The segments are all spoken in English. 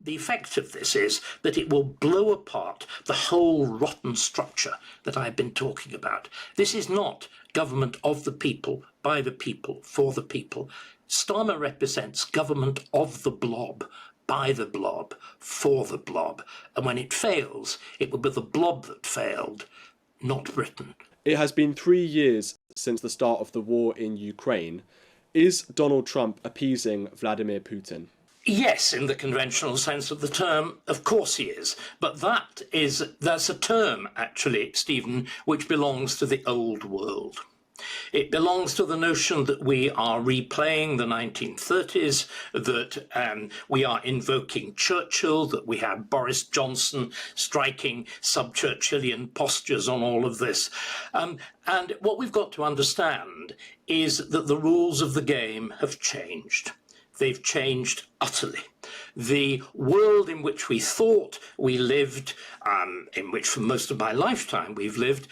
the effect of this is that it will blow apart the whole rotten structure that I've been talking about. This is not government of the people, by the people, for the people. Starmer represents government of the blob, by the blob, for the blob. And when it fails, it will be the blob that failed, not Britain. It has been 3 years since the start of the war in Ukraine. Is Donald Trump appeasing Vladimir Putin? Yes, in the conventional sense of the term, of course he is. But that's a term, actually, Stephen, which belongs to the old world. It belongs to the notion that we are replaying the 1930s, that we are invoking Churchill, that we have Boris Johnson striking sub-Churchillian postures on all of this. And what we've got to understand is that the rules of the game have changed. They've changed utterly. The world in which we thought we lived, in which for most of my lifetime we've lived,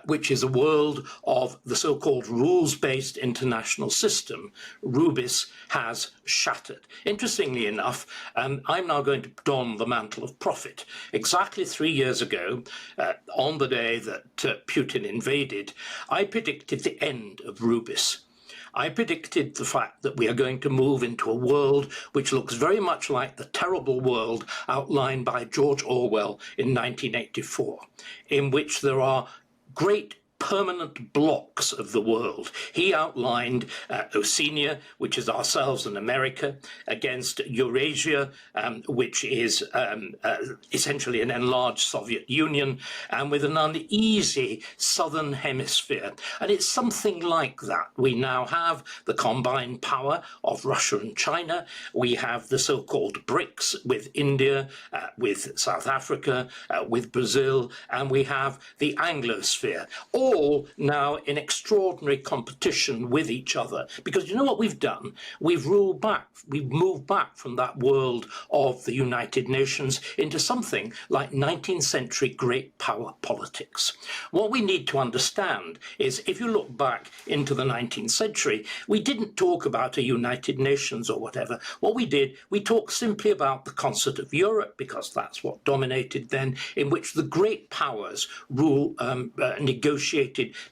which is a world of the so-called rules-based international system, Rubis, has shattered. Interestingly enough, I'm now going to don the mantle of prophet. Exactly 3 years ago, on the day that Putin invaded, I predicted the end of Rubis. I predicted the fact that we are going to move into a world which looks very much like the terrible world outlined by George Orwell in 1984, in which there are great permanent blocks of the world. He outlined Oceania, which is ourselves and America, against Eurasia, which is essentially an enlarged Soviet Union, and with an uneasy southern hemisphere. And it's something like that. We now have the combined power of Russia and China. We have the so-called BRICS with India, with South Africa, with Brazil, and we have the Anglosphere. All now in extraordinary competition with each other. Because you know what we've done? We've moved back from that world of the United Nations into something like 19th century great power politics. What we need to understand is, if you look back into the 19th century, we didn't talk about a United Nations or whatever. What we did, we talked simply about the concert of Europe, because that's what dominated then, in which the great powers negotiated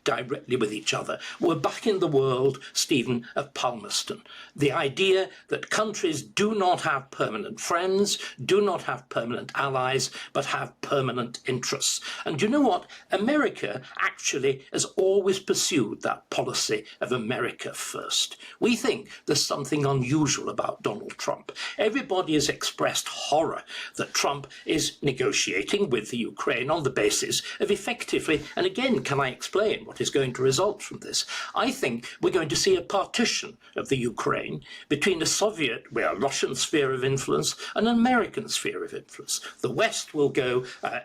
directly with each other. We're back in the world, Stephen, of Palmerston. The idea that countries do not have permanent friends, do not have permanent allies, but have permanent interests. And you know what? America actually has always pursued that policy of America first. We think there's something unusual about Donald Trump. Everybody has expressed horror that Trump is negotiating with the Ukraine on the basis of effectively, and again, can I explain what is going to result from this? I think we're going to see a partition of the Ukraine between a Soviet, Russian sphere of influence and an American sphere of influence. The West will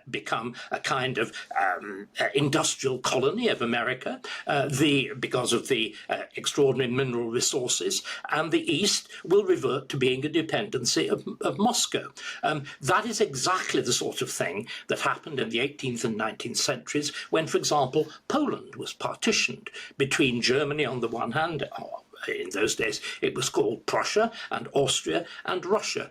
become a kind of industrial colony of America because of the extraordinary mineral resources, and the East will revert to being a dependency of Moscow. That is exactly the sort of thing that happened in the 18th and 19th centuries when, for example, Poland was partitioned between Germany on the one hand, in those days it was called Prussia, and Austria and Russia.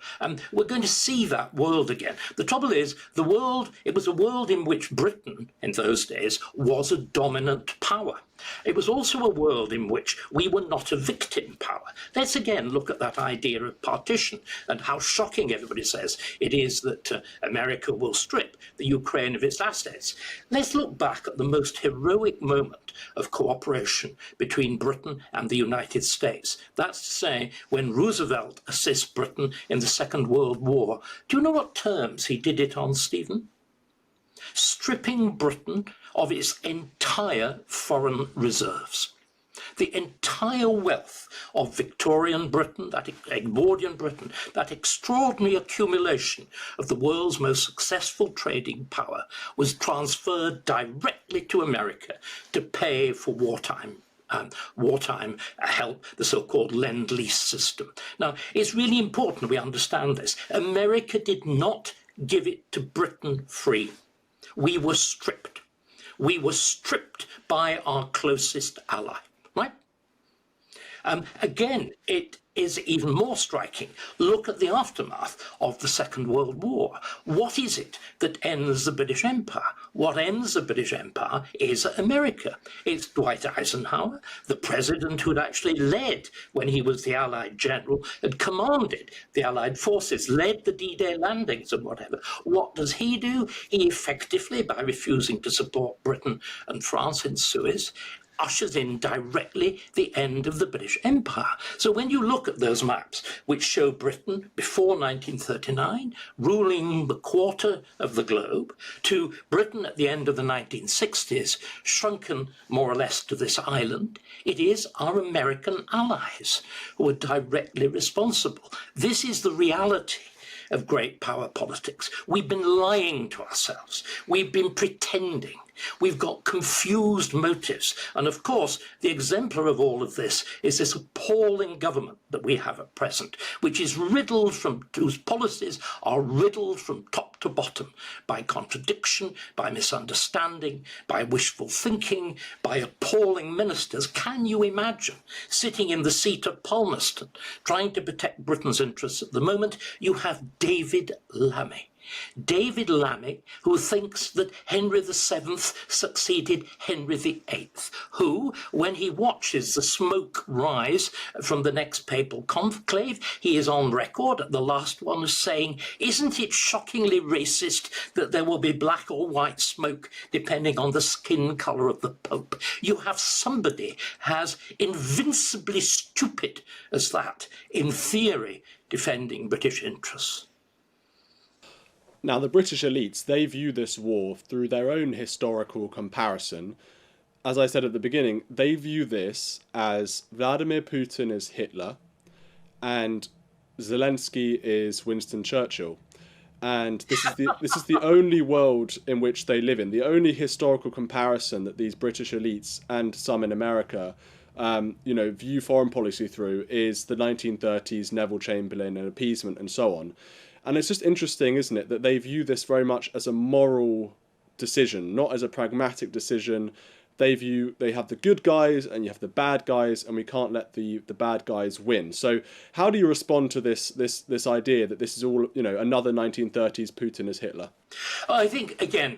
We're going to see that world again. The trouble is, it was a world in which Britain in those days was a dominant power. It was also a world in which we were not a victim power. Let's again look at that idea of partition and how shocking everybody says it is that America will strip the Ukraine of its assets. Let's look back at the most heroic moment of cooperation between Britain and the United States. That's to say, when Roosevelt assists Britain in the Second World War. Do you know what terms he did it on, Stephen? Stripping Britain of its entire foreign reserves. The entire wealth of Victorian Britain, that Edwardian Britain, that extraordinary accumulation of the world's most successful trading power was transferred directly to America to pay for wartime help, the so-called Lend-Lease system. Now, it's really important we understand this. America did not give it to Britain free. We were stripped. We were stripped by our closest ally, right? Again, it is even more striking. Look at the aftermath of the Second World War. What is it that ends the British Empire? What ends the British Empire is America. It's Dwight Eisenhower, the president who had actually led, when he was the Allied general, had commanded the Allied forces, led the D-Day landings and whatever. What does he do? He effectively, by refusing to support Britain and France in Suez, ushers in directly the end of the British Empire. So when you look at those maps, which show Britain before 1939 ruling the quarter of the globe, to Britain at the end of the 1960s, shrunken more or less to this island, it is our American allies who are directly responsible. This is the reality of great power politics. We've been lying to ourselves. We've been pretending. We've got confused motives. And of course, the exemplar of all of this is this appalling government that we have at present, which is riddled whose policies are riddled from top to bottom by contradiction, by misunderstanding, by wishful thinking, by appalling ministers. Can you imagine sitting in the seat of Palmerston, trying to protect Britain's interests at the moment? You have David Lammy. David Lammy, who thinks that Henry VII succeeded Henry VIII, who, when he watches the smoke rise from the next papal conclave, he is on record at the last one as saying, "Isn't it shockingly racist that there will be black or white smoke depending on the skin colour of the Pope?" You have somebody as invincibly stupid as that, in theory, defending British interests. Now, the British elites, they view this war through their own historical comparison. As I said at the beginning, they view this as Vladimir Putin is Hitler and Zelensky is Winston Churchill. And this is the only world in which they live in. The only historical comparison that these British elites and some in America view foreign policy through is the 1930s, Neville Chamberlain and appeasement and so on. And it's just interesting, isn't it, that they view this very much as a moral decision, not as a pragmatic decision. They have the good guys and you have the bad guys, and we can't let the bad guys win. So how do you respond to this idea that this is all, another 1930s Putin as Hitler? I think, again,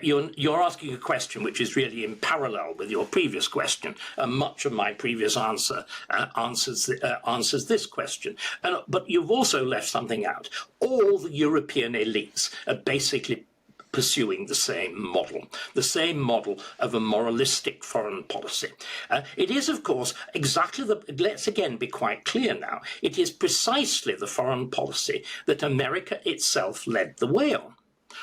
you're asking a question which is really in parallel with your previous question, and much of my previous answer answers this question. But you've also left something out. All the European elites are basically pursuing the same model of a moralistic foreign policy. It is, of course, exactly let's again be quite clear now, it is precisely the foreign policy that America itself led the way on,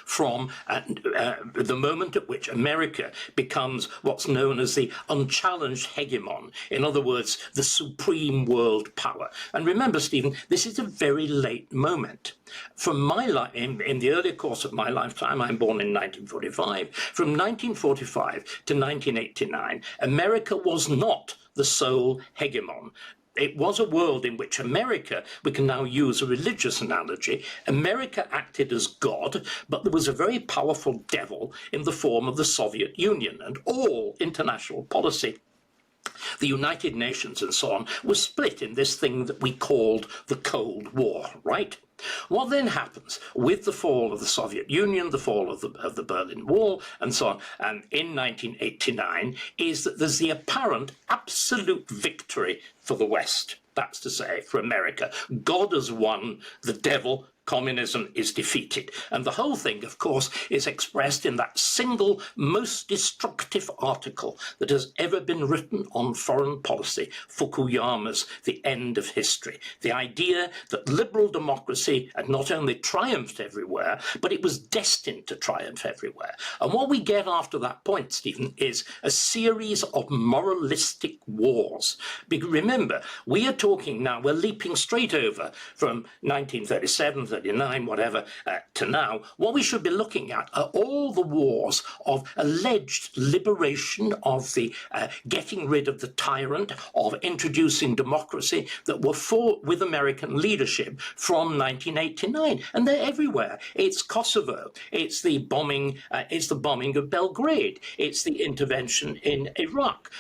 from the moment at which America becomes what's known as the unchallenged hegemon, in other words, the supreme world power. And remember, Stephen, this is a very late moment. From my life, in the early course of my lifetime, I'm born in 1945, from 1945 to 1989, America was not the sole hegemon. It was a world in which America, we can now use a religious analogy, America acted as God, but there was a very powerful devil in the form of the Soviet Union, and all international policy, the United Nations and so on, was split in this thing that we called the Cold War, right? What then happens with the fall of the Soviet Union, the fall of the Berlin Wall, and so on, and in 1989, is that there's the apparent absolute victory for the West. That's to say, for America. God has won, the devil, communism, is defeated. And the whole thing, of course, is expressed in that single most destructive article that has ever been written on foreign policy, Fukuyama's The End of History. The idea that liberal democracy had not only triumphed everywhere, but it was destined to triumph everywhere. And what we get after that point, Stephen, is a series of moralistic wars. Remember, we are talking now, we're leaping straight over from 1937, 1939, whatever, to now, what we should be looking at are all the wars of alleged liberation, of the getting rid of the tyrant, of introducing democracy that were fought with American leadership from 1989. And they're everywhere. It's Kosovo. It's the bombing of Belgrade. It's the intervention in Iraq.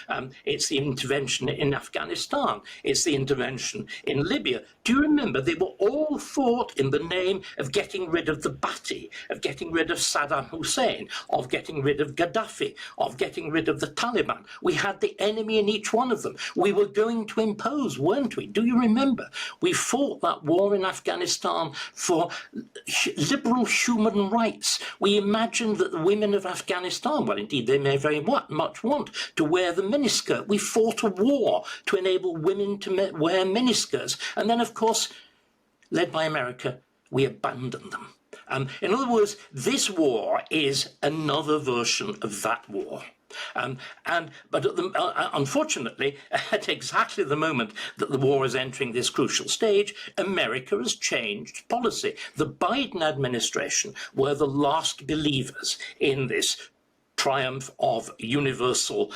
It's the intervention in Afghanistan. It's the intervention in Libya. Do you remember they were all fought in the name of getting rid of the Ba'athi, of getting rid of Saddam Hussein, of getting rid of Gaddafi, of getting rid of the Taliban? We had the enemy in each one of them. We were going to impose, weren't we? Do you remember? We fought that war in Afghanistan for liberal human rights. We imagined that the women of Afghanistan, well, indeed, they may very much want to wear the miniskirt. We fought a war to enable women to wear miniskirts. And then, of course, led by America, we abandoned them. In other words, this war is another version of that war. But unfortunately, at exactly the moment that the war is entering this crucial stage, America has changed policy. The Biden administration were the last believers in this triumph of universal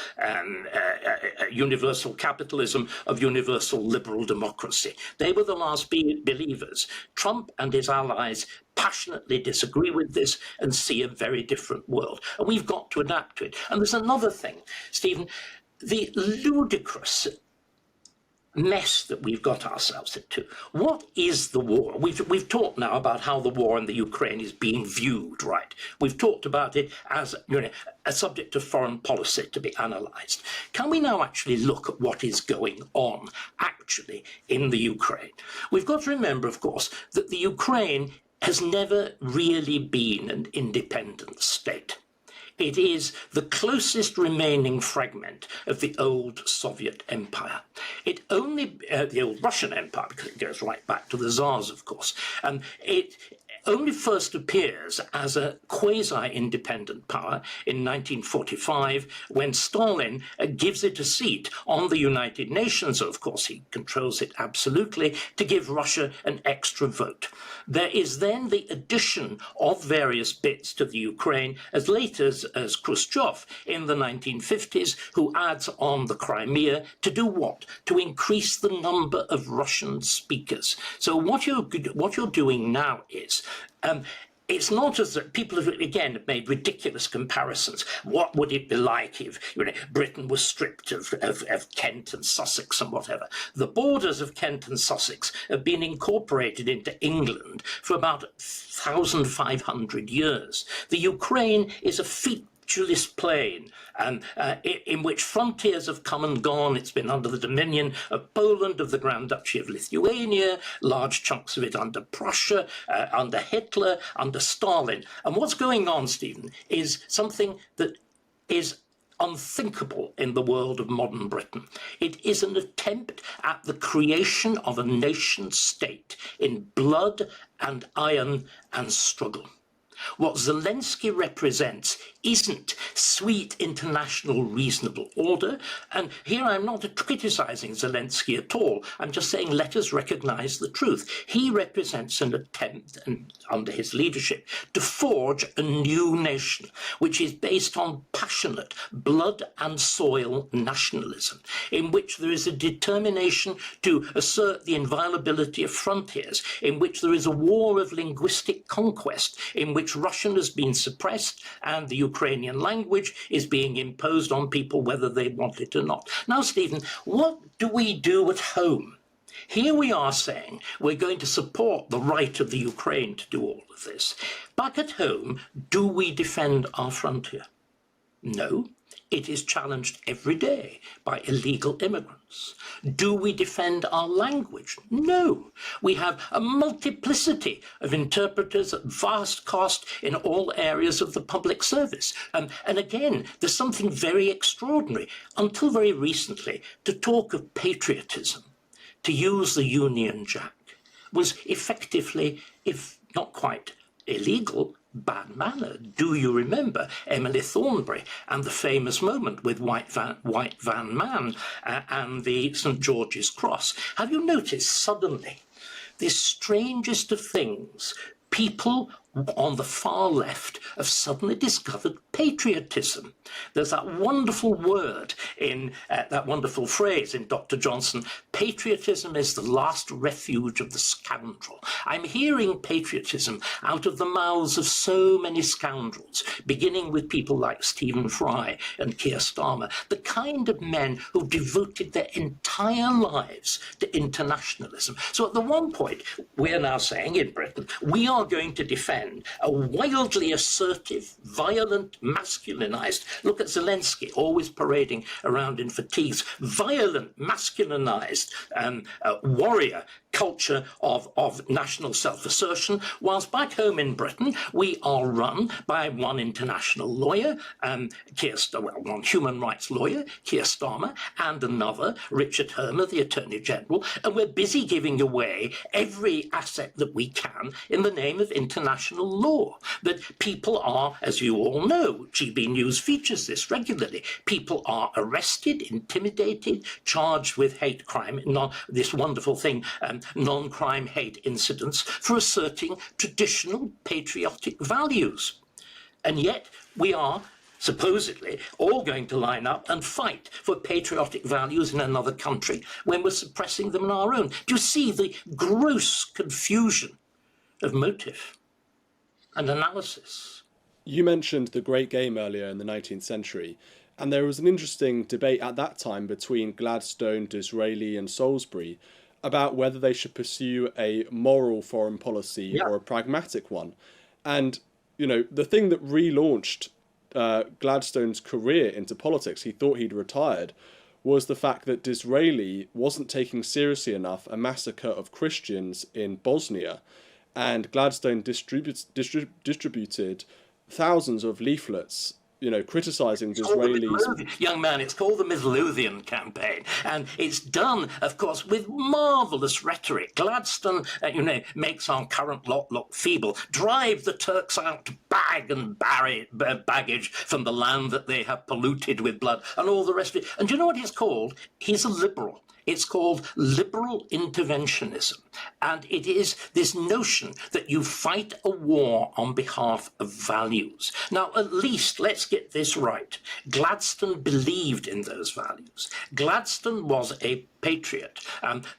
capitalism, of universal liberal democracy. They were the last believers. Trump and his allies passionately disagree with this and see a very different world. And we've got to adapt to it. And there's another thing, Stephen, the ludicrous mess that we've got ourselves into. What is the war? We've talked now about how the war in the Ukraine is being viewed, right? We've talked about it as a subject of foreign policy to be analysed. Can we now actually look at what is going on actually in the Ukraine? We've got to remember, of course, that the Ukraine has never really been an independent state. It is the closest remaining fragment of the old Soviet Empire. It only, the old Russian Empire, because it goes right back to the Tsars, of course, it only first appears as a quasi-independent power in 1945 when Stalin gives it a seat on the United Nations. Of course, he controls it absolutely to give Russia an extra vote. There is then the addition of various bits to the Ukraine as late as Khrushchev in the 1950s, who adds on the Crimea to do what? To increase the number of Russian speakers. So what you're doing now is it's not as that people have, again, made ridiculous comparisons. What would it be like if Britain was stripped of Kent and Sussex and whatever? The borders of Kent and Sussex have been incorporated into England for about 1,500 years. The Ukraine is a featureless plain in which frontiers have come and gone. It's been under the dominion of Poland, of the Grand Duchy of Lithuania, large chunks of it under Prussia, under Hitler, under Stalin. And what's going on, Stephen, is something that is unthinkable in the world of modern Britain. It is an attempt at the creation of a nation state in blood and iron and struggle. What Zelensky represents isn't sweet international reasonable order. And here I'm not criticising Zelensky at all. I'm just saying let us recognise the truth. He represents an attempt, and under his leadership, to forge a new nation, which is based on passionate blood and soil nationalism, in which there is a determination to assert the inviolability of frontiers, in which there is a war of linguistic conquest, in which Russian has been suppressed and the Ukrainian language is being imposed on people whether they want it or not. Now, Stephen, what do we do at home? Here we are saying we're going to support the right of the Ukraine to do all of this. Back at home, do we defend our frontier? No. It is challenged every day by illegal immigrants. Do we defend our language? No. We have a multiplicity of interpreters at vast cost in all areas of the public service. And again, there's something very extraordinary. Until very recently, to talk of patriotism, to use the Union Jack, was effectively, if not quite illegal, bad manner. Do you remember Emily Thornberry and the famous moment with White Van Man and the St. George's Cross? Have you noticed suddenly this strangest of things. People on the far left have suddenly discovered patriotism. There's that wonderful word in that wonderful phrase in Dr. Johnson, patriotism is the last refuge of the scoundrel. I'm hearing patriotism out of the mouths of so many scoundrels, beginning with people like Stephen Fry and Keir Starmer, the kind of men who devoted their entire lives to internationalism. So at the one point, we're now saying in Britain, we are going to defend a wildly assertive, violent, masculinized, look at Zelensky, always parading around in fatigues, violent, masculinized warrior culture of national self-assertion, whilst back home in Britain, we are run by one international lawyer, one human rights lawyer, Keir Starmer, and another, Richard Hermer, the Attorney General, and we're busy giving away every asset that we can in the name of international law. That people are, as you all know, GB News features this regularly, people are arrested, intimidated, charged with hate crime, this wonderful thing, non-crime hate incidents, for asserting traditional patriotic values. And yet we are supposedly all going to line up and fight for patriotic values in another country when we're suppressing them in our own. Do you see the gross confusion of motive and analysis? You mentioned the Great Game earlier in the 19th century, and there was an interesting debate at that time between Gladstone, Disraeli and Salisbury about whether they should pursue a moral foreign policy or a pragmatic one. And, you know, the thing that relaunched Gladstone's career into politics, he thought he'd retired, was the fact that Disraeli wasn't taking seriously enough a massacre of Christians in Bosnia. And Gladstone distributed thousands of leaflets, you know, criticising Disraeli's... Young man, it's called the Midlothian campaign, and it's done, of course, with marvellous rhetoric. Gladstone, makes our current lot look feeble. Drive the Turks out, bag and baggage from the land that they have polluted with blood, and all the rest of it. And do you know what he's called? He's a liberal. It's called liberal interventionism. And it is this notion that you fight a war on behalf of values. Now, at least, let's get this right. Gladstone believed in those values. Gladstone was a patriot.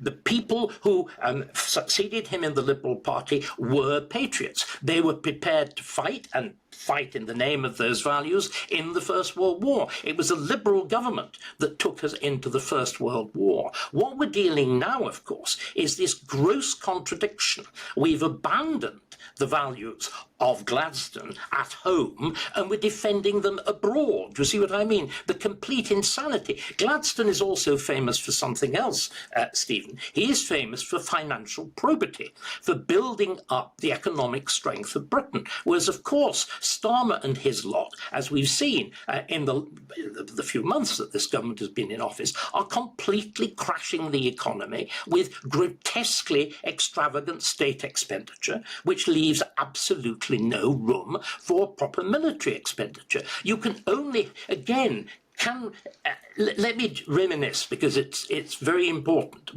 The people who succeeded him in the Liberal Party were patriots. They were prepared to fight in the name of those values in the First World War. It was a Liberal government that took us into the First World War. What we're dealing now, of course, is this gross contradiction. We've abandoned the values of Gladstone at home, and we're defending them abroad. Do you see what I mean? The complete insanity. Gladstone is also famous for something else, Stephen. He is famous for financial probity, for building up the economic strength of Britain. Whereas, of course, Starmer and his lot, as we've seen in the few months that this government has been in office, are completely crashing the economy with grotesquely extravagant state expenditure, which leaves absolutely no room for proper military expenditure. You can only, again, let me reminisce, because it's very important.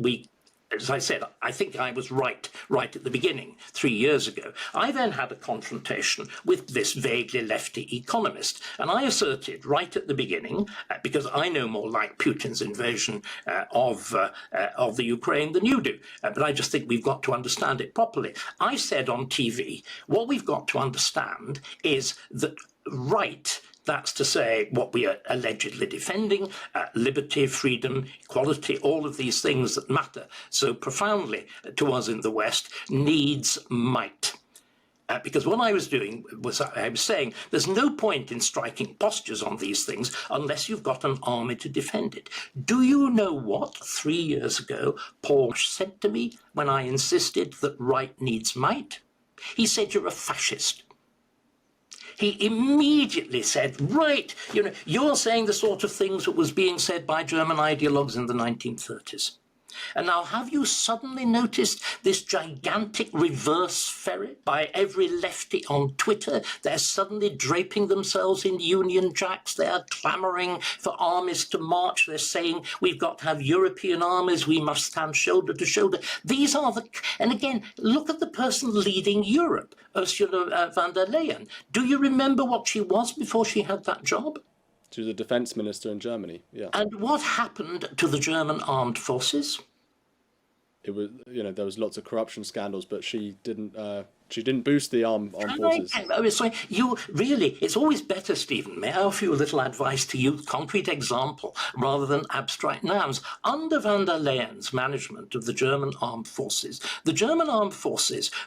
As I said, I think I was right at the beginning, 3 years ago. I then had a confrontation with this vaguely lefty economist, and I asserted right at the beginning, because I know more like Putin's invasion of the Ukraine than you do, but I just think we've got to understand it properly. I said on TV, what we've got to understand is that right, that's to say, what we are allegedly defending, liberty, freedom, equality, all of these things that matter so profoundly to us in the West, needs might. Because what I was doing was I was saying there's no point in striking postures on these things unless you've got an army to defend it. Do you know what 3 years ago Paul said to me when I insisted that right needs might? He said, "You're a fascist." He immediately said, right, you're saying the sort of things that was being said by German ideologues in the 1930s. And now, have you suddenly noticed this gigantic reverse ferret by every lefty on Twitter? They're suddenly draping themselves in Union Jacks. They are clamouring for armies to march. They're saying we've got to have European armies. We must stand shoulder to shoulder. These are the... And again, look at the person leading Europe, Ursula von der Leyen. Do you remember what she was before she had that job? She was a defense minister in Germany, yeah. And what happened to the German armed forces? It was, there was lots of corruption scandals, but she didn't boost the armed forces. So you really, it's always better, Stephen, may I offer you a little advice to use concrete example rather than abstract nouns? Under von der Leyen's management of the German armed forces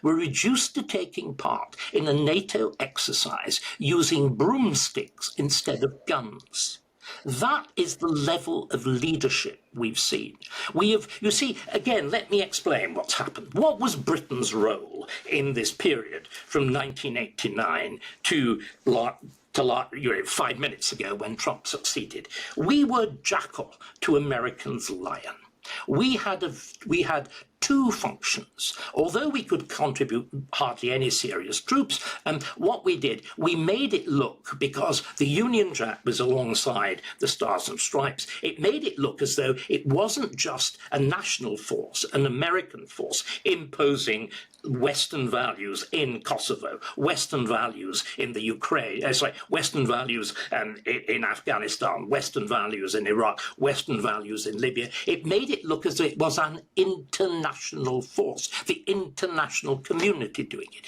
were reduced to taking part in a NATO exercise using broomsticks instead of guns. That is the level of leadership we've seen. You see, again, let me explain what's happened. What was Britain's role in this period from 1989 to 5 minutes ago when Trump succeeded? We were jackal to Americans' lion. We had two functions. Although we could contribute hardly any serious troops, what we did, we made it look, because the Union Jack was alongside the Stars and Stripes, it made it look as though it wasn't just a national force, an American force, imposing Western values in Kosovo, Western values in the Ukraine, Western values in Afghanistan, Western values in Iraq, Western values in Libya. It made it look as though it was an international force, the international community doing it.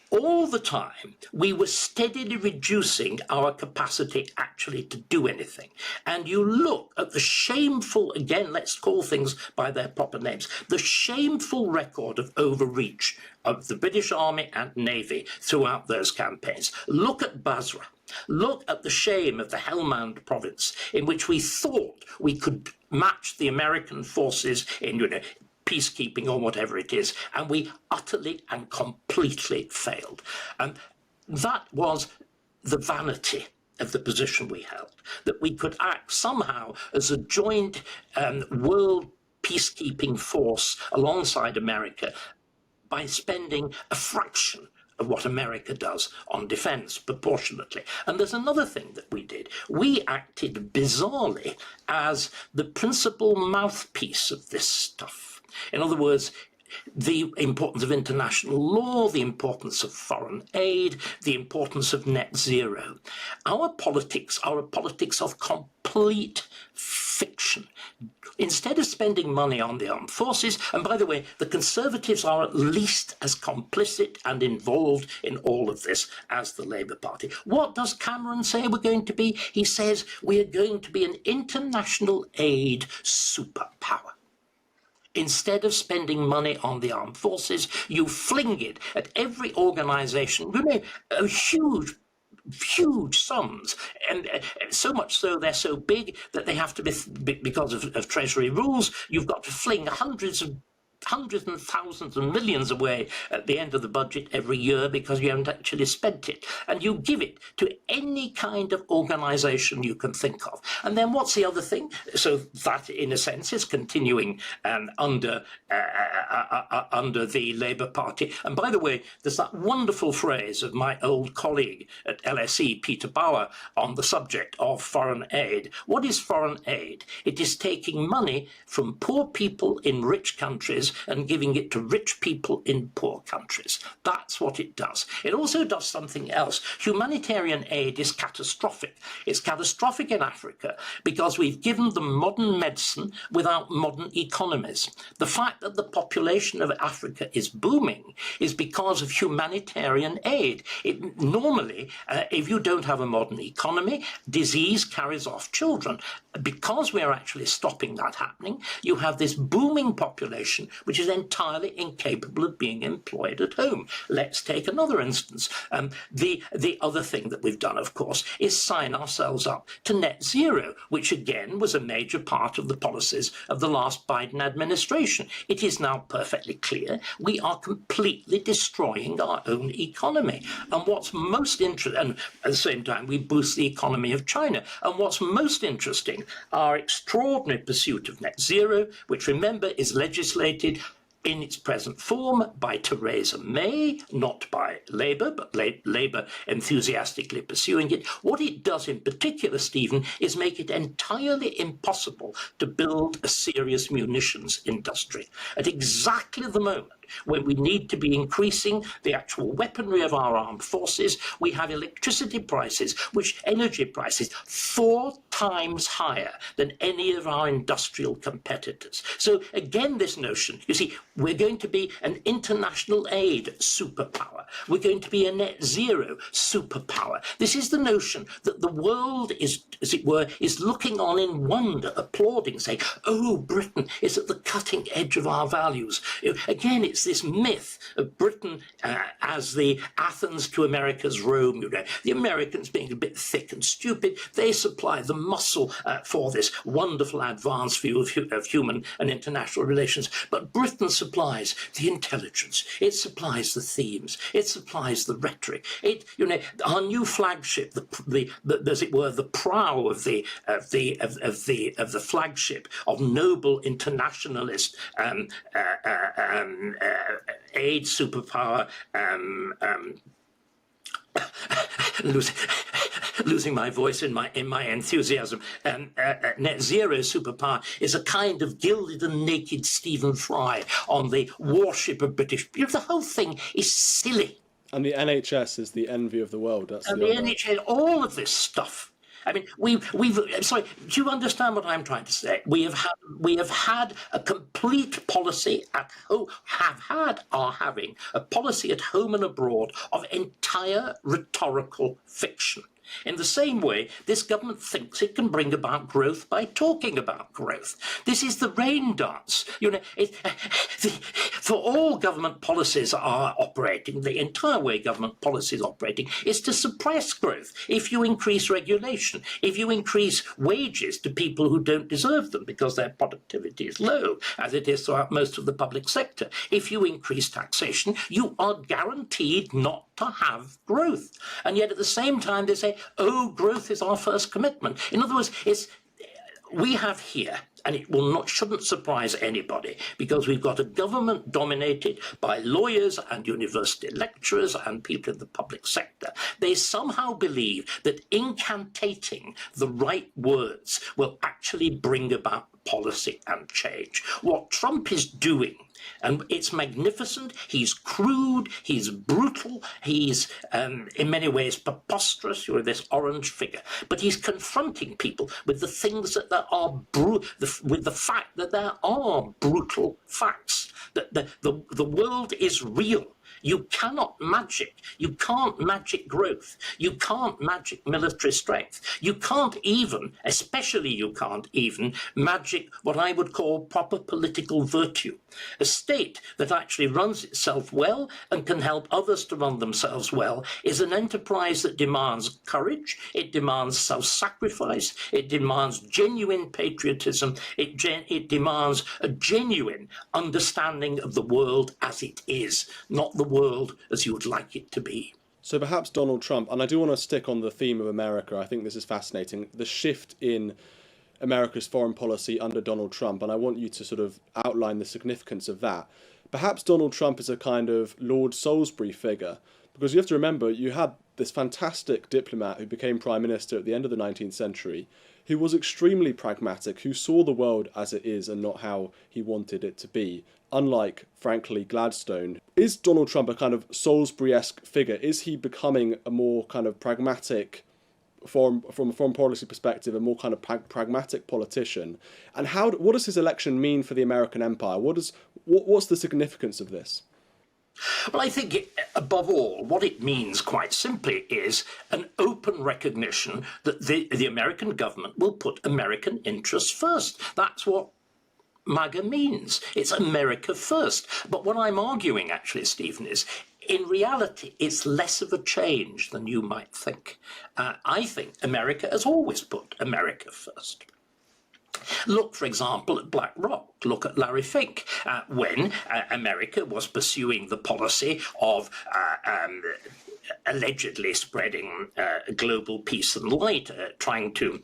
All the time, we were steadily reducing our capacity actually to do anything. And you look at the shameful, again, let's call things by their proper names, the shameful record of overreach of the British Army and Navy throughout those campaigns. Look at Basra. Look at the shame of the Helmand province, in which we thought we could match the American forces in, peacekeeping or whatever it is, and we utterly and completely failed. And that was the vanity of the position we held, that we could act somehow as a joint world peacekeeping force alongside America by spending a fraction of what America does on defence, proportionately. And there's another thing that we did. We acted bizarrely as the principal mouthpiece of this stuff. In other words, the importance of international law, the importance of foreign aid, the importance of net zero. Our politics are a politics of complete fiction. Instead of spending money on the armed forces, and by the way, the Conservatives are at least as complicit and involved in all of this as the Labour Party. What does Cameron say we're going to be? He says we are going to be an international aid superpower. Instead of spending money on the armed forces, you fling it at every organisation, huge sums, and so much so they're so big that they have to be, because of Treasury rules, you've got to fling hundreds and thousands and millions away at the end of the budget every year because you haven't actually spent it. And you give it to any kind of organisation you can think of. And then what's the other thing? So that, in a sense, is continuing under the Labour Party. And by the way, there's that wonderful phrase of my old colleague at LSE, Peter Bauer, on the subject of foreign aid. What is foreign aid? It is taking money from poor people in rich countries and giving it to rich people in poor countries. That's what it does. It also does something else. Humanitarian aid is catastrophic. It's catastrophic in Africa because we've given them modern medicine without modern economies. The fact that the population of Africa is booming is because of humanitarian aid. Normally, if you don't have a modern economy, disease carries off children. Because we're actually stopping that happening, you have this booming population which is entirely incapable of being employed at home. Let's take another instance. The other thing that we've done, of course, is sign ourselves up to net zero, which again was a major part of the policies of the last Biden administration. It is now perfectly clear we are completely destroying our own economy. And what's most interesting, and at the same time we boost the economy of China, and what's most interesting supporting our extraordinary pursuit of net zero, which, remember, is legislated in its present form by Theresa May, not by Labour, but Labour enthusiastically pursuing it. What it does in particular, Stephen, is make it entirely impossible to build a serious munitions industry at exactly the moment when we need to be increasing the actual weaponry of our armed forces. We have electricity prices, energy prices, 4 times higher than any of our industrial competitors. So again, this notion, you see, we're going to be an international aid superpower. We're going to be a net zero superpower. This is the notion that the world is, as it were, is looking on in wonder, applauding, saying, oh, Britain is at the cutting edge of our values. Again, it's this myth of Britain as the Athens to America's Rome. The Americans being a bit thick and stupid, they supply the muscle for this wonderful advanced view of human and international relations. But Britain supplies the intelligence, it supplies the themes, it supplies the rhetoric. Our new flagship, as it were, the prow of the flagship of noble internationalist aid superpower, losing my voice in my enthusiasm. Net zero superpower is a kind of gilded and naked Stephen Fry on the warship of British. The whole thing is silly. And the NHS is the envy of the world. That's and the NHS, all of this stuff. I mean, sorry, do you understand what I'm trying to say? We have had a complete policy at home, are having a policy at home and abroad of entire rhetorical fiction. In the same way, this government thinks it can bring about growth by talking about growth. This is the rain dance. For all government policies are operating, the entire way government policy is operating is to suppress growth. If you increase regulation, if you increase wages to people who don't deserve them because their productivity is low, as it is throughout most of the public sector, if you increase taxation, you are guaranteed not to have growth. And yet at the same time they say, oh, growth is our first commitment. In other words, we have here, and it shouldn't surprise anybody, because we've got a government dominated by lawyers and university lecturers and people in the public sector. They somehow believe that incantating the right words will actually bring about policy and change. What Trump is doing, and it's magnificent, he's crude, he's brutal, he's in many ways preposterous, you're this orange figure, but he's confronting people with the things that there are, with the fact that there are brutal facts, that the world is real. You cannot magic. You can't magic growth. You can't magic military strength. You can't even, especially you can't even, magic what I would call proper political virtue. A state that actually runs itself well and can help others to run themselves well is an enterprise that demands courage, it demands self-sacrifice, it demands genuine patriotism, it demands a genuine understanding of the world as it is, not the world as you would like it to be. So perhaps Donald Trump, and I do want to stick on the theme of America, I think this is fascinating, the shift in America's foreign policy under Donald Trump, and I want you to sort of outline the significance of that. Perhaps Donald Trump is a kind of Lord Salisbury figure, because you have to remember you had this fantastic diplomat who became Prime Minister at the end of the 19th century, who was extremely pragmatic, who saw the world as it is and not how he wanted it to be, unlike, frankly, Gladstone. Is Donald Trump a kind of Salisbury-esque figure? Is he becoming a more kind of pragmatic, from a foreign policy perspective, a more kind of pragmatic politician? And what does his election mean for the American empire? What's the significance of this? Well, I think, above all, what it means, quite simply, is an open recognition that the American government will put American interests first. That's what MAGA means. It's America first. But what I'm arguing, actually, Stephen, is in reality, it's less of a change than you might think. I think America has always put America first. Look, for example, at BlackRock. Look at Larry Fink. When America was pursuing the policy of allegedly spreading global peace and light, trying to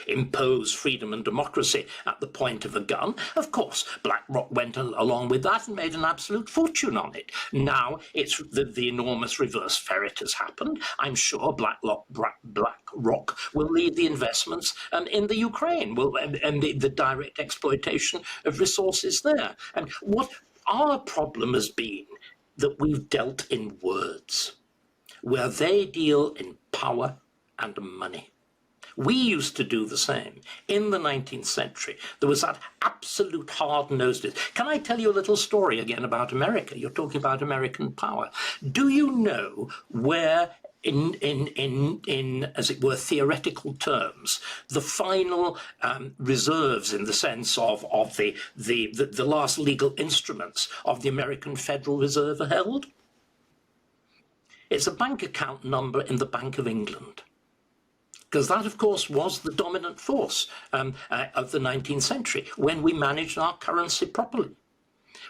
impose freedom and democracy at the point of a gun. Of course, BlackRock went along with that and made an absolute fortune on it. Now it's the enormous reverse ferret has happened. I'm sure BlackRock will lead the investments in the Ukraine, and the direct exploitation of resources there. And what our problem has been that we've dealt in words, where they deal in power and money. We used to do the same. In the 19th century, there was that absolute hard-nosedness. Can I tell you a little story again about America? You're talking about American power. Do you know where, in as it were, theoretical terms, the final reserves, in the sense of the last legal instruments of the American Federal Reserve are held? It's a bank account number in the Bank of England. Because that, of course, was the dominant force of the 19th century, when we managed our currency properly,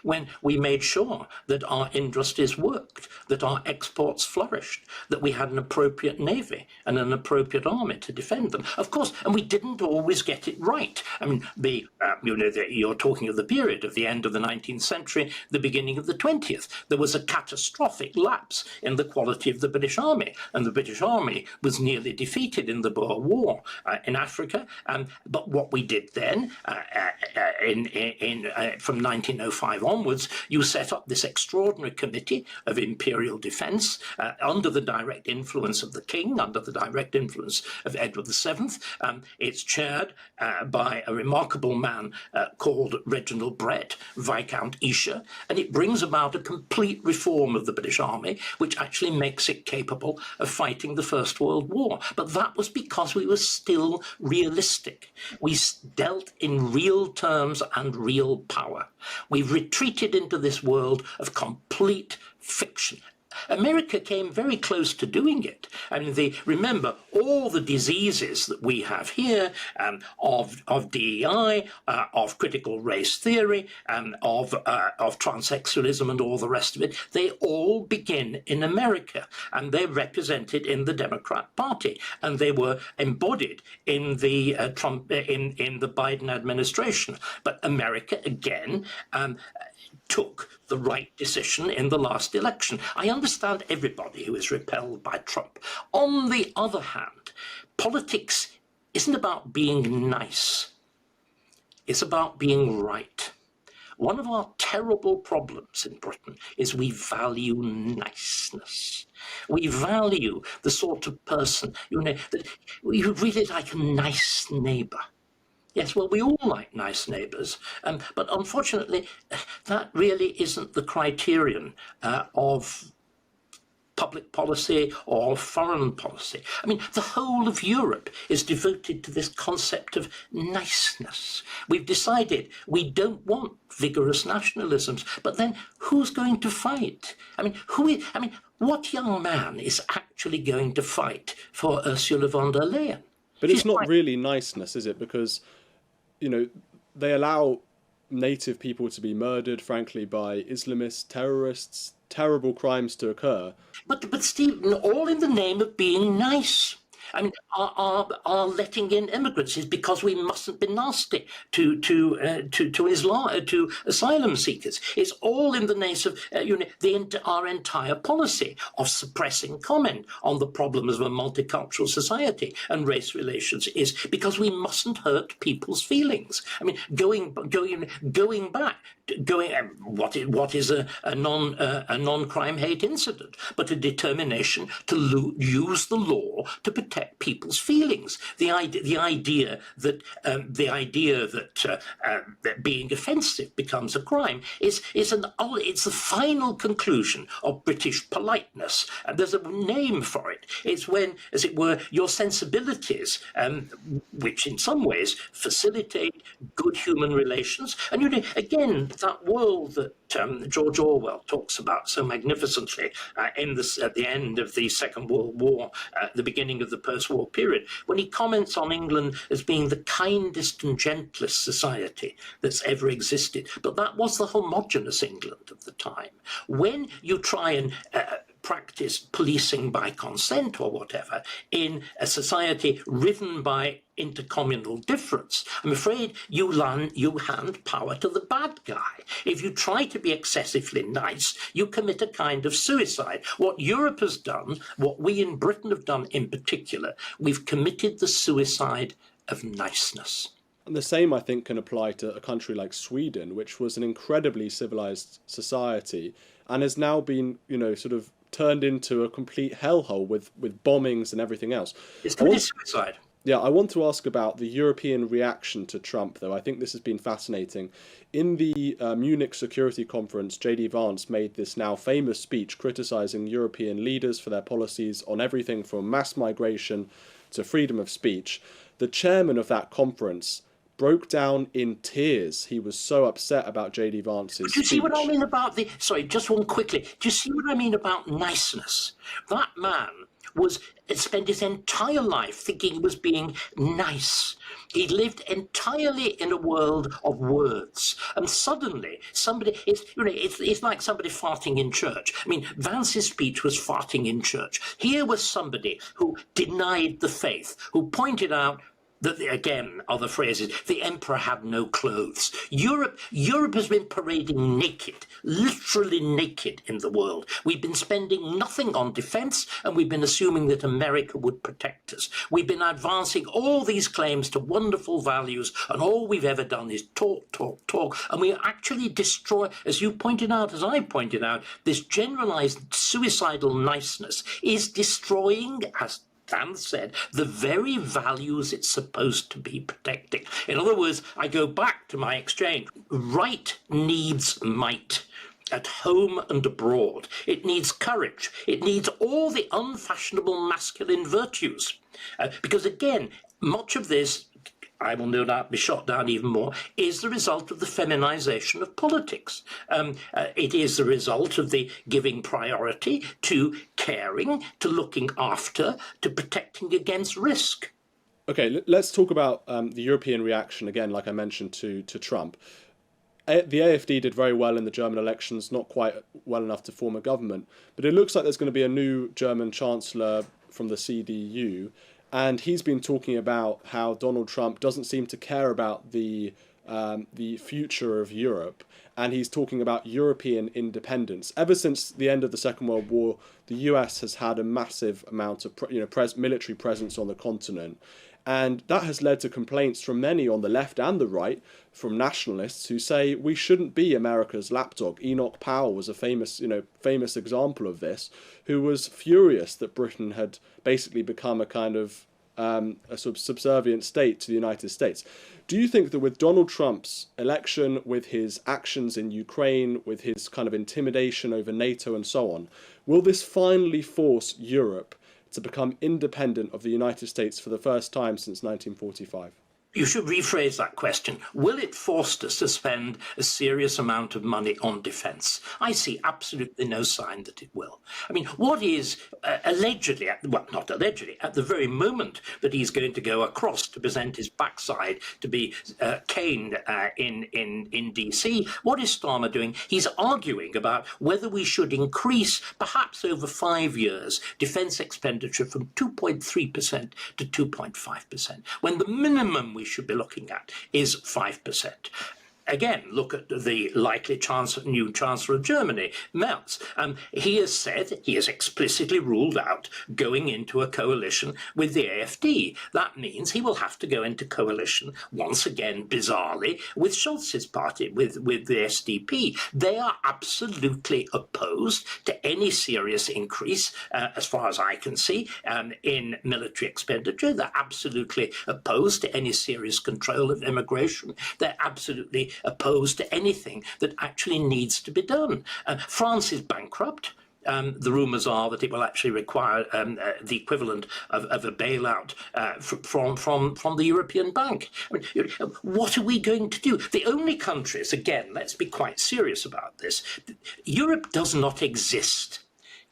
when we made sure that our industries worked, that our exports flourished, that we had an appropriate navy and an appropriate army to defend them. Of course, and we didn't always get it right. I mean, you're talking of the period of the end of the 19th century, the beginning of the 20th. There was a catastrophic lapse in the quality of the British Army, and the British Army was nearly defeated in the Boer War in Africa. But what we did then, from 1905 onwards, you set up this extraordinary committee of imperial defence under the direct influence of the king, under the direct influence of Edward VII. It's chaired by a remarkable man called Reginald Brett, Viscount Esher, and it brings about a complete reform of the British Army, which actually makes it capable of fighting the First World War. But that was because we were still realistic. We dealt in real terms and real power. We've retreated into this world of complete fiction. America came very close to doing it. I mean, remember all the diseases that we have here, of DEI, of critical race theory, of transsexualism and all the rest of it. They all begin in America, and they're represented in the Democrat Party, and they were embodied in the in the Biden administration. But America again took the right decision in the last election. I understand everybody who is repelled by Trump. On the other hand, politics isn't about being nice. It's about being right. One of our terrible problems in Britain is we value niceness. We value the sort of person, that you really like a nice neighbour. Yes, well, we all like nice neighbours, but unfortunately, that really isn't the criterion of public policy or foreign policy. I mean, the whole of Europe is devoted to this concept of niceness. We've decided we don't want vigorous nationalisms, but then who's going to fight? I mean, what young man is actually going to fight for Ursula von der Leyen? But it's not really niceness, is it? Because they allow native people to be murdered, frankly, by Islamist terrorists, terrible crimes to occur. But Stephen, all in the name of being nice. I mean, our letting in immigrants is because we mustn't be nasty to Islam, to asylum seekers. It's all in the name of our entire policy of suppressing comment on the problems of a multicultural society and race relations is because we mustn't hurt people's feelings. I mean, going back. What is a non-crime hate incident, but a determination to use the law to protect people's feelings. The idea that being offensive becomes a crime is it's the final conclusion of British politeness, and there's a name for it. It's when, as it were, your sensibilities, which in some ways facilitate good human relations, and again, that world that George Orwell talks about so magnificently at the end of the Second World War, the beginning of the post-war period, when he comments on England as being the kindest and gentlest society that's ever existed. But that was the homogenous England of the time. When you try and practice policing by consent or whatever in a society ridden by intercommunal difference, I'm afraid you hand power to the bad guy. If you try to be excessively nice, you commit a kind of suicide. What Europe has done, what we in Britain have done in particular, we've committed the suicide of niceness. And the same, I think, can apply to a country like Sweden, which was an incredibly civilized society and has now been, sort of turned into a complete hellhole with bombings and everything else. It's committed suicide. Yeah, I want to ask about the European reaction to Trump, though. I think this has been fascinating. In the Munich Security Conference, J.D. Vance made this now famous speech criticising European leaders for their policies on everything from mass migration to freedom of speech. The chairman of that conference broke down in tears. He was so upset about J.D. Vance's speech. Do you see what I mean about sorry, just one quickly. Do you see what I mean about niceness? That man spent his entire life thinking he was being nice. He lived entirely in a world of words, and suddenly it's like somebody farting in church. I mean, Vance's speech was farting in church. Here was somebody who denied the faith, who pointed out that, again, other phrases, the emperor had no clothes. Europe has been parading naked, literally naked in the world. We've been spending nothing on defense, and we've been assuming that America would protect us. We've been advancing all these claims to wonderful values, and all we've ever done is talk, and we actually destroy, as you pointed out, as I pointed out, this generalized suicidal niceness is destroying, as Dan said, the very values it's supposed to be protecting. In other words, I go back to my exchange. Right needs might, at home and abroad. It needs courage. It needs all the unfashionable masculine virtues. Because again, much of this, I will no doubt be shot down even more, is the result of the feminization of politics. It is the result of the giving priority to caring, to looking after, to protecting against risk. Okay, let's talk about the European reaction again, like I mentioned, to Trump. The AfD did very well in the German elections, not quite well enough to form a government, but it looks like there's going to be a new German chancellor from the CDU. And he's been talking about how Donald Trump doesn't seem to care about the future of Europe, and he's talking about European independence. Ever since the end of the Second World War, the US has had a massive amount of military presence on the continent, and that has led to complaints from many on the left and the right, from nationalists who say we shouldn't be America's lapdog. Enoch Powell was a famous example of this, who was furious that Britain had basically become a kind of a sort of subservient state to the United States. Do you think that with Donald Trump's election, with his actions in Ukraine, with his kind of intimidation over NATO and so on, will this finally force Europe to become independent of the United States for the first time since 1945? You should rephrase that question. Will it force us to spend a serious amount of money on defence? I see absolutely no sign that it will. I mean, what is allegedly, not allegedly, at the very moment that he's going to go across to present his backside to be caned in DC, what is Starmer doing? He's arguing about whether we should increase, perhaps over 5 years, defence expenditure from 2.3% to 2.5%, when the minimum we should be looking at is 5%. Again, look at the likely new Chancellor of Germany, Merz. He has explicitly ruled out going into a coalition with the AfD. That means he will have to go into coalition, once again, bizarrely, with Scholz's party, with the SDP. They are absolutely opposed to any serious increase, as far as I can see, in military expenditure. They're absolutely opposed to any serious control of immigration. They're absolutely opposed to anything that actually needs to be done. France is bankrupt. The rumours are that it will actually require the equivalent of a bailout from the European Bank. I mean, what are we going to do? The only countries, again, let's be quite serious about this, Europe does not exist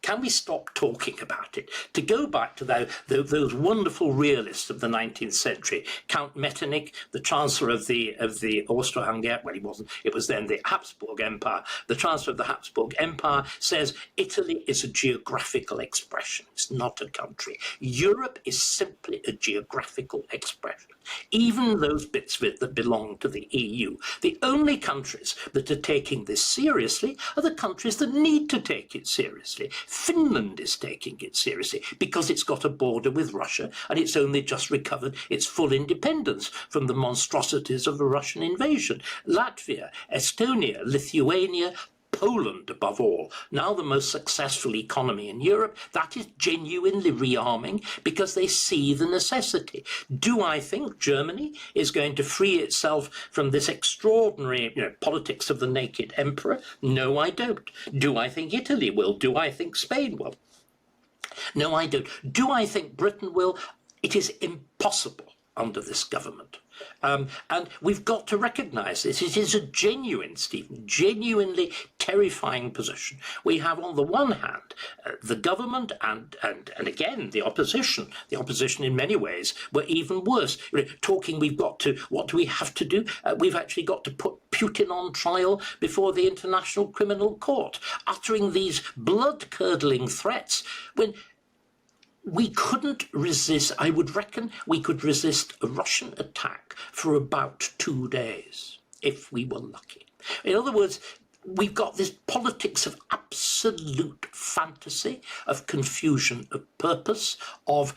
Can we stop talking about it? To go back to those wonderful realists of the 19th century, Count Metternich, the Chancellor of the Austro-Hungarian, well, he wasn't, it was then the Habsburg Empire, the Chancellor of the Habsburg Empire says Italy is a geographical expression, it's not a country. Europe is simply a geographical expression. Even those bits of it that belong to the EU. The only countries that are taking this seriously are the countries that need to take it seriously. Finland is taking it seriously because it's got a border with Russia and it's only just recovered its full independence from the monstrosities of the Russian invasion. Latvia, Estonia, Lithuania, Poland, above all, now the most successful economy in Europe, that is genuinely rearming because they see the necessity. Do I think Germany is going to free itself from this extraordinary politics of the naked emperor? No, I don't. Do I think Italy will? Do I think Spain will? No, I don't. Do I think Britain will? It is impossible under this government. And we've got to recognise this. It is a genuinely terrifying position. We have on the one hand the government and again the opposition. The opposition in many ways were even worse. Talking what do we have to do? We've actually got to put Putin on trial before the International Criminal Court, uttering these blood-curdling threats when we couldn't resist. I would reckon we could resist a Russian attack for about 2 days, if we were lucky. In other words, we've got this politics of absolute fantasy, of confusion of purpose, of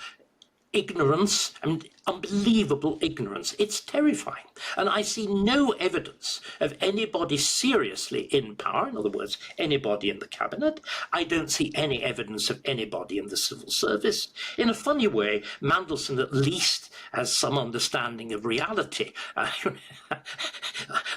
ignorance, and unbelievable ignorance. It's terrifying. And I see no evidence of anybody seriously in power, in other words, anybody in the cabinet. I don't see any evidence of anybody in the civil service. In a funny way, Mandelson at least has some understanding of reality.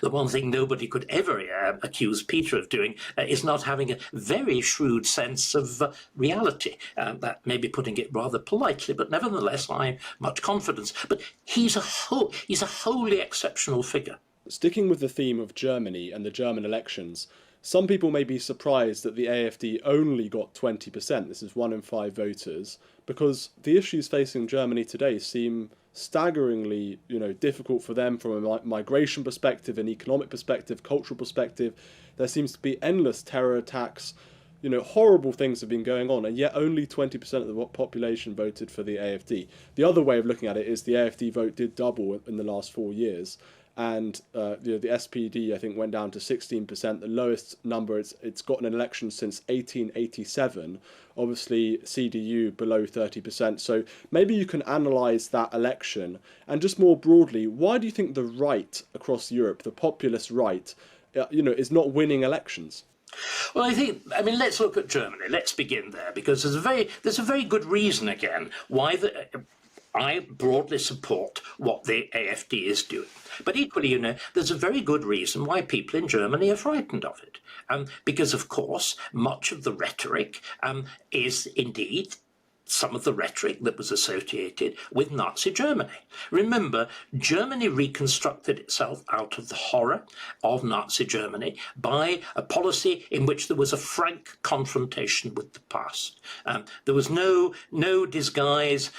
The one thing nobody could ever accuse Peter of doing is not having a very shrewd sense of reality. That may be putting it rather politely, but nevertheless, I have much confidence. But he's a wholly exceptional figure. Sticking with the theme of Germany and the German elections, some people may be surprised that the AfD only got 20%. This is 1 in 5 voters, because the issues facing Germany today seem staggeringly, difficult for them from a migration perspective, an economic perspective, cultural perspective. There seems to be endless terror attacks. Horrible things have been going on, and yet only 20% of the population voted for the AfD. The other way of looking at it is the AfD vote did double in the last 4 years, and the SPD, I think, went down to 16%, the lowest number it's gotten an election since 1887. Obviously, CDU below 30%. So maybe you can analyse that election, and just more broadly, why do you think the right across Europe, the populist right, is not winning elections? Well, let's look at Germany. Let's begin there, because there's a very good reason, again, why I broadly support what the AfD is doing. But equally, there's a very good reason why people in Germany are frightened of it. Because, of course, much of the rhetoric is indeed some of the rhetoric that was associated with Nazi Germany. Remember, Germany reconstructed itself out of the horror of Nazi Germany by a policy in which there was a frank confrontation with the past. There was no disguise.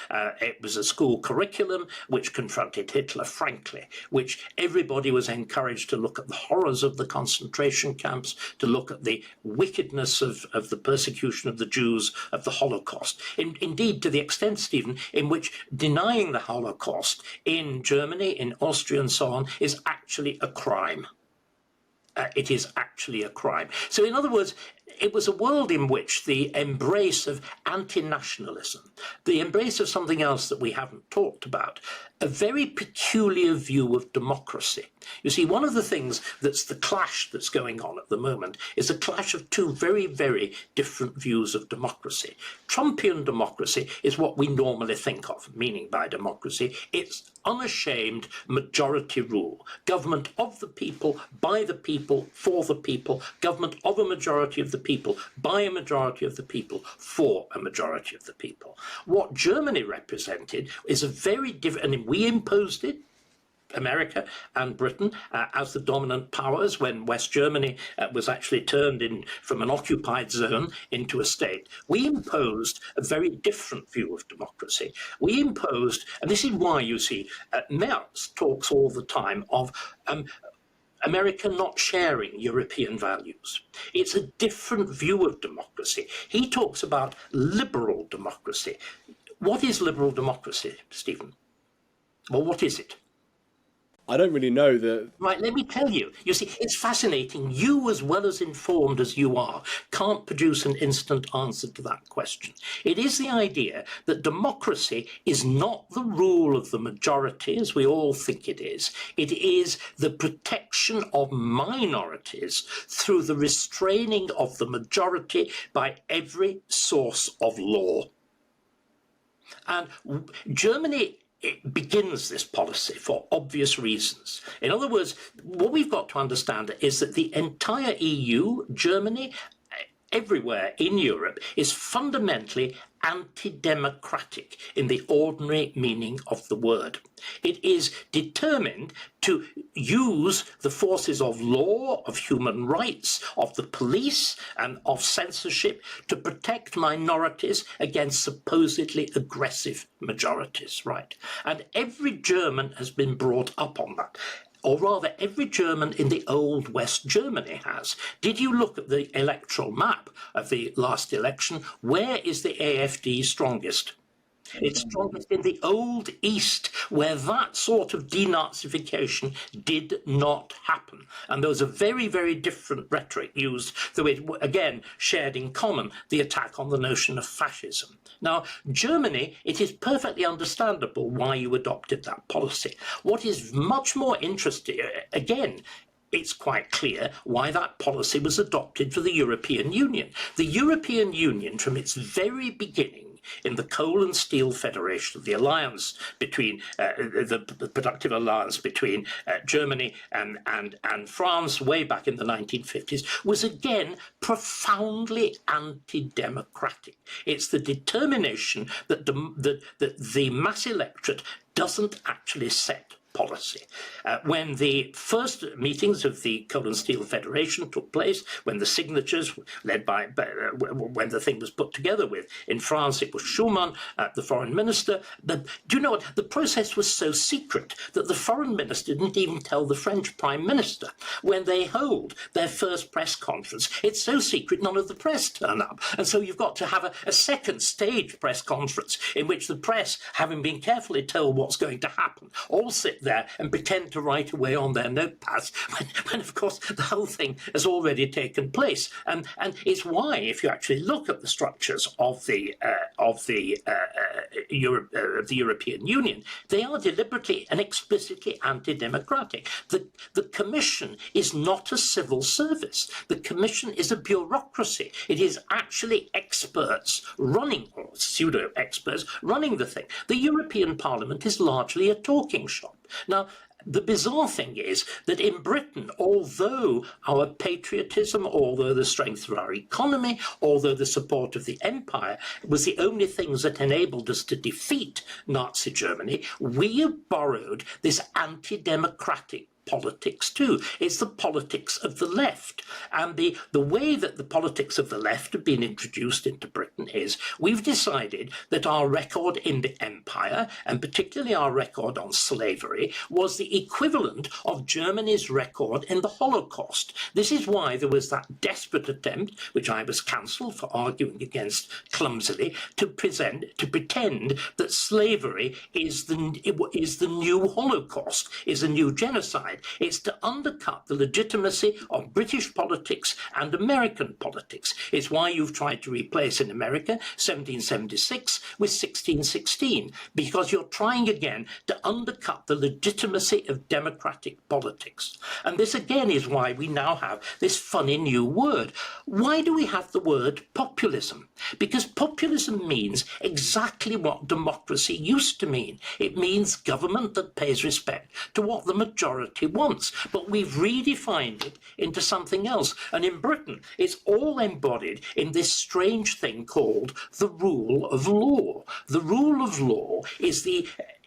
It was a school curriculum which confronted Hitler frankly, which everybody was encouraged to look at the horrors of the concentration camps, to look at the wickedness of the persecution of the Jews, of the Holocaust. Indeed, to the extent, Stephen, in which denying the Holocaust in Germany, in Austria and so on, is actually a crime. It is actually a crime. So in other words, it was a world in which the embrace of anti-nationalism, the embrace of something else that we haven't talked about, a very peculiar view of democracy. You see, one of the things that's the clash that's going on at the moment is a clash of two very, very different views of democracy. Trumpian democracy is what we normally think of, meaning by democracy, it's unashamed majority rule. Government of the people, by the people, for the people. Government of a majority of the people, by a majority of the people, for a majority of the people. What Germany represented is a very different, and we imposed it. America and Britain as the dominant powers when West Germany was actually turned in from an occupied zone into a state. We imposed a very different view of democracy. We imposed, and this is why you see, Merz talks all the time of America not sharing European values. It's a different view of democracy. He talks about liberal democracy. What is liberal democracy, Stephen? Well, what is it? I don't really know the. Right, let me tell you. You see, it's fascinating. You, as well as informed as you are, can't produce an instant answer to that question. It is the idea that democracy is not the rule of the majority, as we all think it is. It is the protection of minorities through the restraining of the majority by every source of law. And Germany begins this policy for obvious reasons. In other words, what we've got to understand is that the entire EU, Germany, everywhere in Europe, is fundamentally anti-democratic in the ordinary meaning of the word. It is determined to use the forces of law, of human rights, of the police, and of censorship to protect minorities against supposedly aggressive majorities, right? And every German has been brought up on that. Or rather, every German in the old West Germany has. Did you look at the electoral map of the last election? Where is the AfD strongest? It's strongest in the old East, where that sort of denazification did not happen. And there was a very, very different rhetoric used, though it, again, shared in common the attack on the notion of fascism. Now, Germany, it is perfectly understandable why you adopted that policy. What is much more interesting, again, it's quite clear why that policy was adopted for the European Union. The European Union, from its very beginning, in the Coal and Steel Federation, the alliance between the productive alliance between Germany and France way back in the 1950s, was again profoundly anti-democratic. It's the determination that the mass electorate doesn't actually set policy. When the first meetings of the Coal and Steel Federation took place, when the signatures led by, when the thing was put together with, in France it was Schuman, the foreign minister. Do you know what? The process was so secret that the foreign minister didn't even tell the French prime minister when they hold their first press conference. It's so secret none of the press turn up. And so you've got to have a second stage press conference in which the press, having been carefully told what's going to happen, all sit there and pretend to write away on their notepads when of course the whole thing has already taken place. And it's why, if you actually look at the structures of the European Union, they are deliberately and explicitly anti-democratic. The Commission is not a civil service. The Commission is a bureaucracy. It is actually experts running, or pseudo-experts running the thing. The European Parliament is largely a talking shop. Now, the bizarre thing is that in Britain, although our patriotism, although the strength of our economy, although the support of the empire was the only things that enabled us to defeat Nazi Germany, we have borrowed this anti-democratic politics too. It's the politics of the left. And the way that the politics of the left have been introduced into Britain is we've decided that our record in the empire, and particularly our record on slavery, was the equivalent of Germany's record in the Holocaust. This is why there was that desperate attempt, which I was cancelled for arguing against clumsily, to pretend that slavery is the new Holocaust, is a new genocide. It's to undercut the legitimacy of British politics and American politics. It's why you've tried to replace in America 1776 with 1616, because you're trying again to undercut the legitimacy of democratic politics. And this again is why we now have this funny new word. Why do we have the word populism? Because populism means exactly what democracy used to mean. It means government that pays respect to what the majority wants, but we've redefined it into something else. And in Britain, it's all embodied in this strange thing called the rule of law. The rule of law is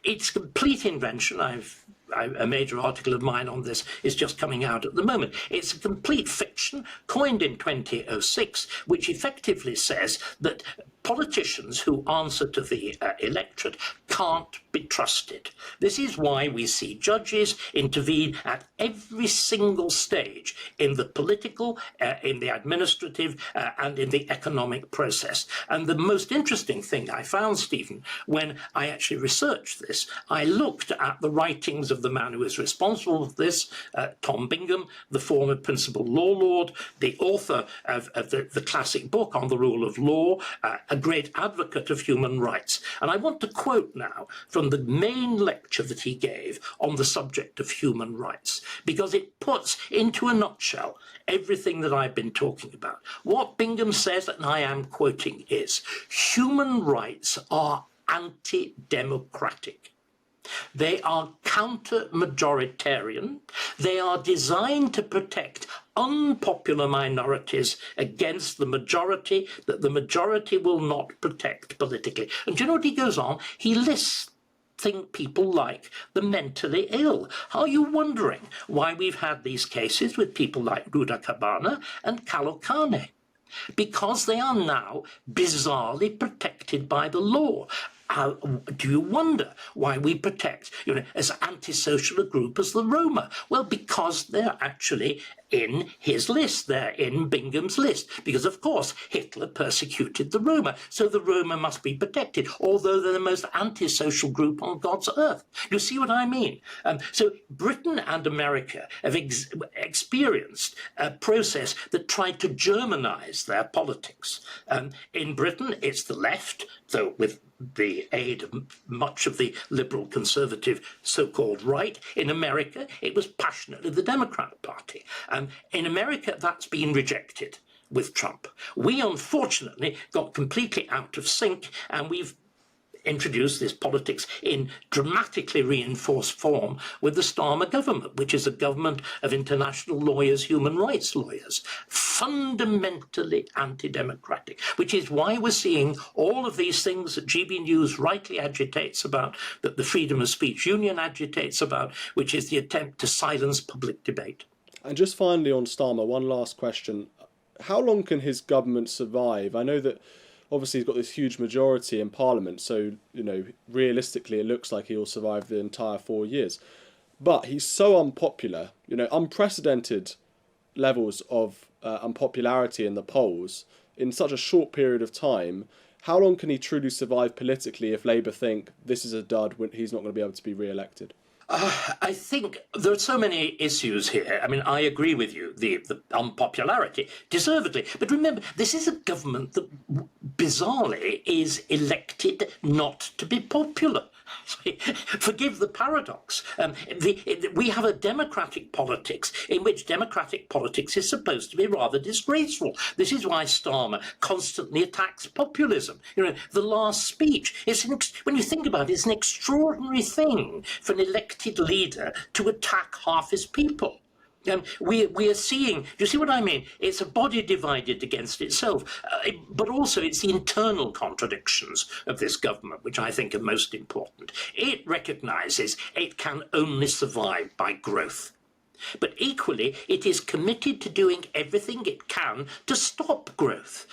its complete invention. I've a major article of mine on this is just coming out at the moment. It's a complete fiction coined in 2006, which effectively says that politicians who answer to the electorate can't be trusted. This is why we see judges intervene at every single stage in the political, in the administrative, and in the economic process. And the most interesting thing I found, Stephen, when I actually researched this, I looked at the writings of the man who is responsible for this, Tom Bingham, the former principal law lord, the author of the classic book on the rule of law, a great advocate of human rights. And I want to quote now from the main lecture that he gave on the subject of human rights, because it puts into a nutshell everything that I've been talking about. What Bingham says, and I am quoting, is human rights are anti-democratic. They are counter-majoritarian. They are designed to protect unpopular minorities against the majority that the majority will not protect politically. And do you know what he goes on? He lists people like the mentally ill. Are you wondering why we've had these cases with people like Ruda Kabana and Kalokane? Because they are now bizarrely protected by the law. Do you wonder why we protect, as antisocial a group as the Roma? Well, because they're actually in his list. They're in Bingham's list. Because, of course, Hitler persecuted the Roma. So the Roma must be protected, although they're the most antisocial group on God's earth. You see what I mean? So Britain and America have experienced a process that tried to Germanize their politics. In Britain, it's the left, though with the aid of much of the liberal conservative so-called right. In America, it was passionately the Democrat Party. In America, that's been rejected with Trump. We, unfortunately, got completely out of sync, and we've introduced this politics in dramatically reinforced form with the Starmer government, which is a government of international lawyers, human rights lawyers, fundamentally anti-democratic, which is why we're seeing all of these things that GB News rightly agitates about, that the Freedom of Speech Union agitates about, which is the attempt to silence public debate. And just finally on Starmer, one last question. How long can his government survive? I know that obviously he's got this huge majority in Parliament, so, realistically it looks like he'll survive the entire 4 years. But he's so unpopular, unprecedented levels of unpopularity in the polls in such a short period of time. How long can he truly survive politically if Labour think this is a dud when he's not going to be able to be re-elected? I think there are so many issues here. I mean, I agree with you, the unpopularity, deservedly. But remember, this is a government that bizarrely is elected not to be popular. Forgive the paradox. We have a democratic politics in which democratic politics is supposed to be rather disgraceful. This is why Starmer constantly attacks populism. The last speech, when you think about it, it's an extraordinary thing for an elected leader to attack half his people. We are seeing, do you see what I mean? It's a body divided against itself, but also it's the internal contradictions of this government, which I think are most important. It recognises it can only survive by growth. But equally, it is committed to doing everything it can to stop growth.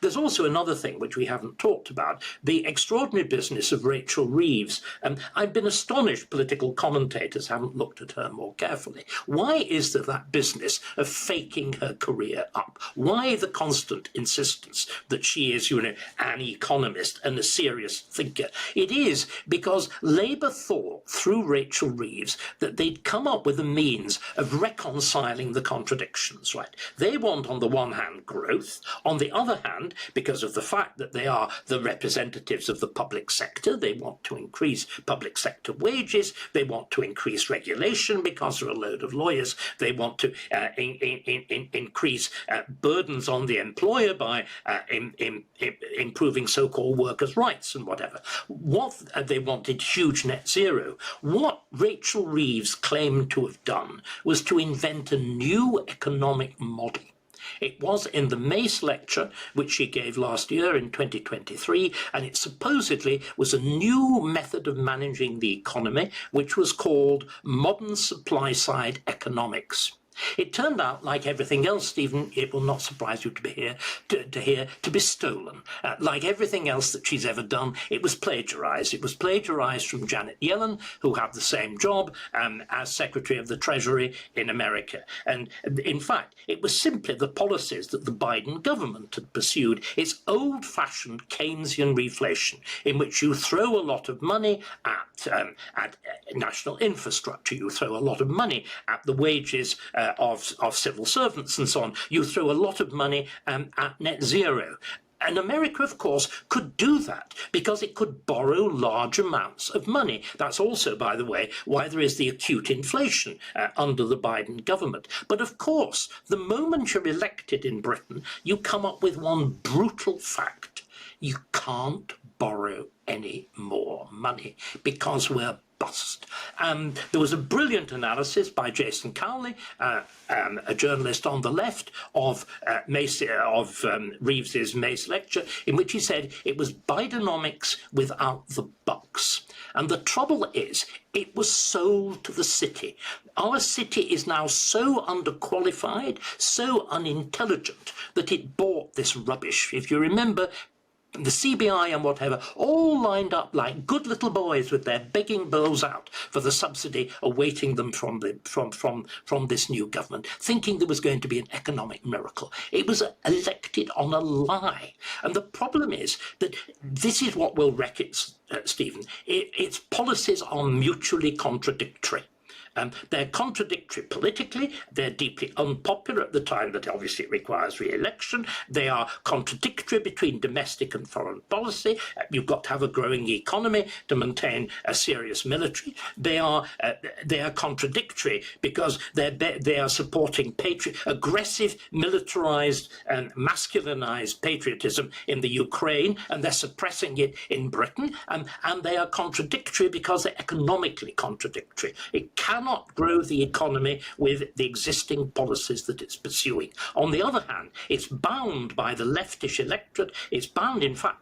There's also another thing which we haven't talked about, the extraordinary business of Rachel Reeves. I've been astonished political commentators haven't looked at her more carefully. Why is there that business of faking her career up? Why the constant insistence that she is, an economist and a serious thinker? It is because Labour thought through Rachel Reeves that they'd come up with a means of reconciling the contradictions, right? They want, on the one hand, growth. On the other hand, because of the fact that they are the representatives of the public sector, they want to increase public sector wages. They want to increase regulation because there are a load of lawyers. They want to increase burdens on the employer by improving so-called workers' rights and whatever. They wanted huge net zero. What Rachel Reeves claimed to have done was to invent a new economic model It was in the Mace lecture, which she gave last year in 2023, and it supposedly was a new method of managing the economy, which was called modern supply-side economics. It turned out, like everything else, Stephen, it will not surprise you to hear, to be stolen. Like everything else that she's ever done, it was plagiarised. It was plagiarised from Janet Yellen, who had the same job as Secretary of the Treasury in America. And in fact, it was simply the policies that the Biden government had pursued. It's old-fashioned Keynesian reflation, in which you throw a lot of money at national infrastructure, you throw a lot of money at the wages of civil servants and so on. You throw a lot of money at net zero. And America, of course, could do that because it could borrow large amounts of money. That's also, by the way, why there is the acute inflation under the Biden government. But of course, the moment you're elected in Britain, you come up with one brutal fact. You can't borrow any more money because we're bust. There was a brilliant analysis by Jason Cowley, a journalist on the left, of Reeves's Mace lecture, in which he said it was Bidenomics without the bucks. And the trouble is, it was sold to the city. Our city is now so underqualified, so unintelligent, that it bought this rubbish. If you remember, the CBI and whatever, all lined up like good little boys with their begging bowls out for the subsidy awaiting them from this new government, thinking there was going to be an economic miracle. It was elected on a lie. And the problem is that this is what will wreck it, Stephen. Its policies are mutually contradictory. They're contradictory politically, they're deeply unpopular at the time that obviously it requires re-election, they are contradictory between domestic and foreign policy, you've got to have a growing economy to maintain a serious military, they are contradictory because they are supporting aggressive, militarised and masculinized patriotism in the Ukraine, and they're suppressing it in Britain, and they are contradictory because they're economically contradictory. It cannot grow the economy with the existing policies that it's pursuing. On the other hand, it's bound by the leftish electorate. It's bound, in fact,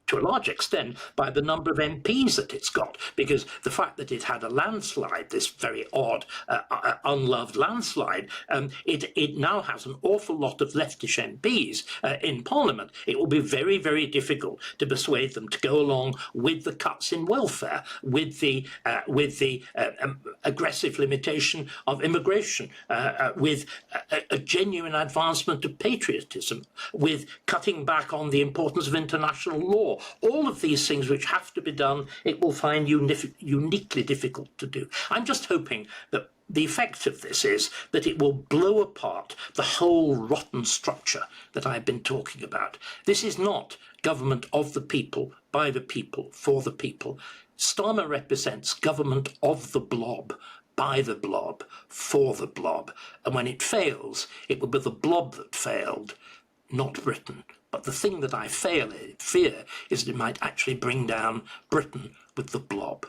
to a large extent, by the number of MPs that it's got, because the fact that it had a landslide, this very odd, unloved landslide, it now has an awful lot of leftish MPs in Parliament. It will be very, very difficult to persuade them to go along with the cuts in welfare, with the aggressive limitation of immigration, with a genuine advancement of patriotism, with cutting back on the importance of international law. All of these things which have to be done, it will find uniquely difficult to do. I'm just hoping that the effect of this is that it will blow apart the whole rotten structure that I've been talking about. This is not government of the people, by the people, for the people. Starmer represents government of the blob, by the blob, for the blob. And when it fails, it will be the blob that failed, not Britain. But the thing that I fear is that it might actually bring down Britain with the blob.